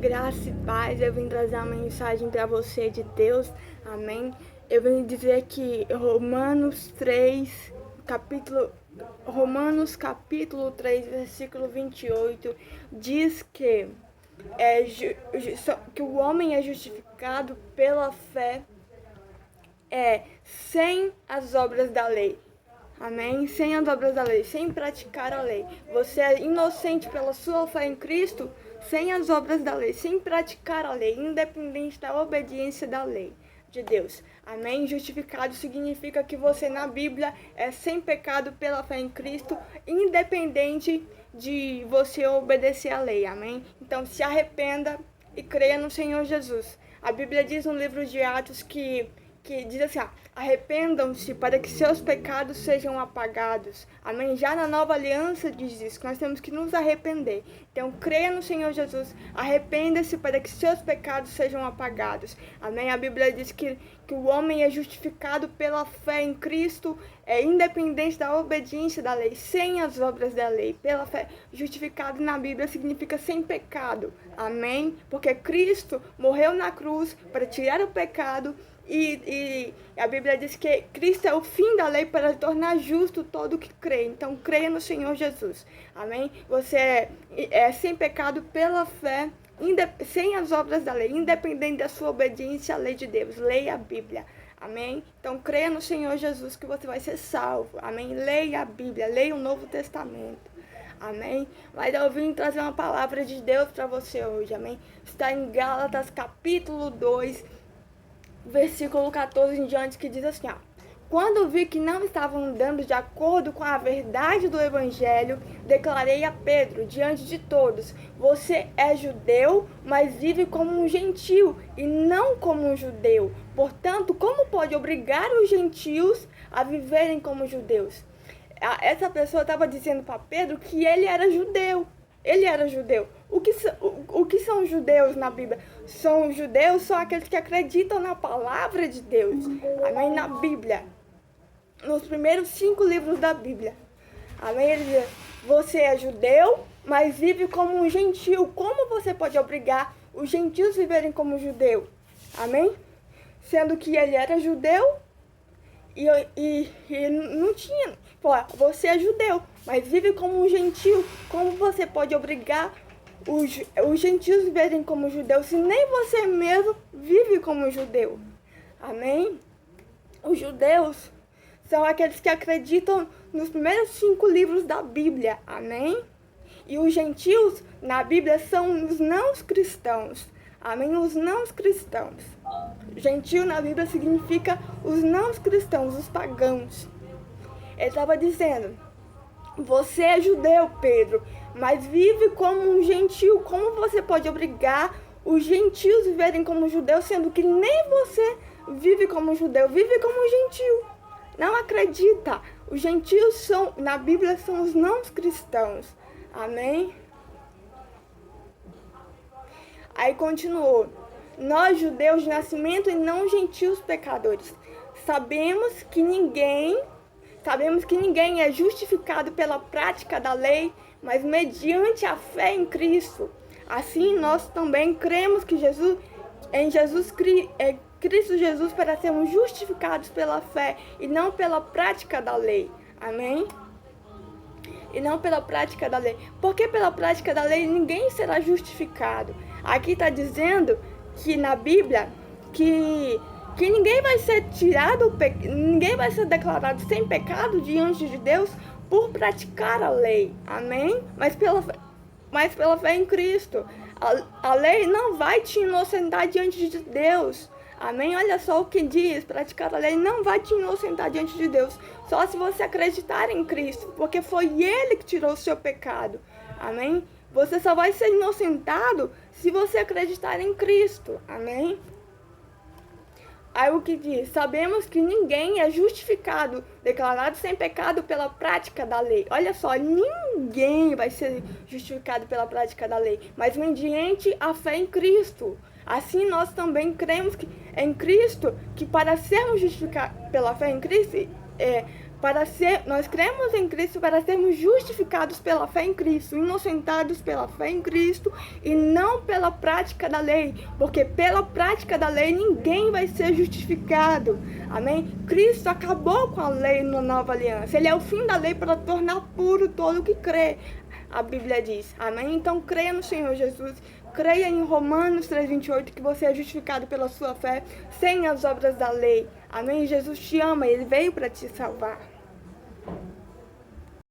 Graça e paz, eu vim trazer uma mensagem para você de Deus, amém? Eu vim dizer que Romanos capítulo 3, versículo 28, diz que, que o homem é justificado pela fé sem as obras da lei. Amém? Sem as obras da lei, sem praticar a lei. Você é inocente pela sua fé em Cristo, sem as obras da lei, sem praticar a lei, independente da obediência da lei de Deus. Amém? Justificado significa que você na Bíblia é sem pecado pela fé em Cristo, independente de você obedecer a lei. Amém? Então se arrependa e creia no Senhor Jesus. A Bíblia diz no livro de Atos que diz assim, arrependam-se para que seus pecados sejam apagados. Amém? Já na nova aliança diz isso, que nós temos que nos arrepender. Então, creia no Senhor Jesus, arrependa-se para que seus pecados sejam apagados. Amém? A Bíblia diz que o homem é justificado pela fé em Cristo, independente da obediência da lei, sem as obras da lei. Pela fé, justificado na Bíblia significa sem pecado. Amém? Porque Cristo morreu na cruz para tirar o pecado. E a Bíblia diz que Cristo é o fim da lei para tornar justo todo que crê. Então, creia no Senhor Jesus. Amém? Você é sem pecado pela fé, sem as obras da lei, independente da sua obediência à lei de Deus. Leia a Bíblia. Amém? Então, creia no Senhor Jesus que você vai ser salvo. Amém? Leia a Bíblia, leia o Novo Testamento. Amém? Mas eu vim trazer uma palavra de Deus para você hoje. Amém? Está em Gálatas capítulo 2, versículo 14 em diante, que diz assim, quando vi que não estavam andando de acordo com a verdade do Evangelho, declarei a Pedro, diante de todos, você é judeu, mas vive como um gentil e não como um judeu. Portanto, como pode obrigar os gentios a viverem como judeus? Essa pessoa estava dizendo para Pedro que ele era judeu. Ele era judeu. O que são judeus na Bíblia? São judeus, são aqueles que acreditam na palavra de Deus. Amém? Na Bíblia. Nos primeiros 5 livros da Bíblia. Amém? Ele diz, você é judeu, mas vive como um gentil. Como você pode obrigar os gentios a viverem como judeu? Amém? Sendo que ele era judeu e não tinha... Pô, você é judeu, mas vive como um gentil. Como você pode obrigar os gentios a viverem como judeus se nem você mesmo vive como judeu? Amém? Os judeus são aqueles que acreditam nos primeiros 5 livros da Bíblia. Amém? E os gentios na Bíblia são os não cristãos. Amém? Os não cristãos. Gentil na Bíblia significa os não cristãos, os pagãos. Ele estava dizendo, você é judeu, Pedro, mas vive como um gentil. Como você pode obrigar os gentios a viverem como judeus, sendo que nem você vive como judeu, vive como um gentil? Não acredita. Os gentios na Bíblia são os não cristãos. Amém? Aí continuou. Nós, judeus de nascimento e não gentios pecadores, sabemos que ninguém é justificado pela prática da lei, mas mediante a fé em Cristo. Assim, nós também cremos que Cristo Jesus para sermos justificados pela fé e não pela prática da lei. Amém? E não pela prática da lei. Porque pela prática da lei ninguém será justificado. Aqui está dizendo que na Bíblia que ninguém vai ser ninguém vai ser declarado sem pecado diante de Deus por praticar a lei. Amém? Mas pela fé em Cristo. A lei não vai te inocentar diante de Deus. Amém? Olha só o que diz, praticar a lei não vai te inocentar diante de Deus. Só se você acreditar em Cristo, porque foi Ele que tirou o seu pecado. Amém? Você só vai ser inocentado se você acreditar em Cristo. Amém? Aí o que diz? Sabemos que ninguém é justificado, declarado sem pecado pela prática da lei. Olha só, ninguém vai ser justificado pela prática da lei, mas mediante a fé em Cristo. Assim nós também cremos que em Cristo, que para sermos justificados pela fé em Cristo, Nós cremos em Cristo para sermos justificados pela fé em Cristo, inocentados pela fé em Cristo e não pela prática da lei, porque pela prática da lei ninguém vai ser justificado, amém? Cristo acabou com a lei na nova aliança, ele é o fim da lei para tornar puro todo o que crê, a Bíblia diz, amém? Então creia no Senhor Jesus, creia em Romanos 3,28 que você é justificado pela sua fé sem as obras da lei. Amém? Jesus te ama, ele veio para te salvar.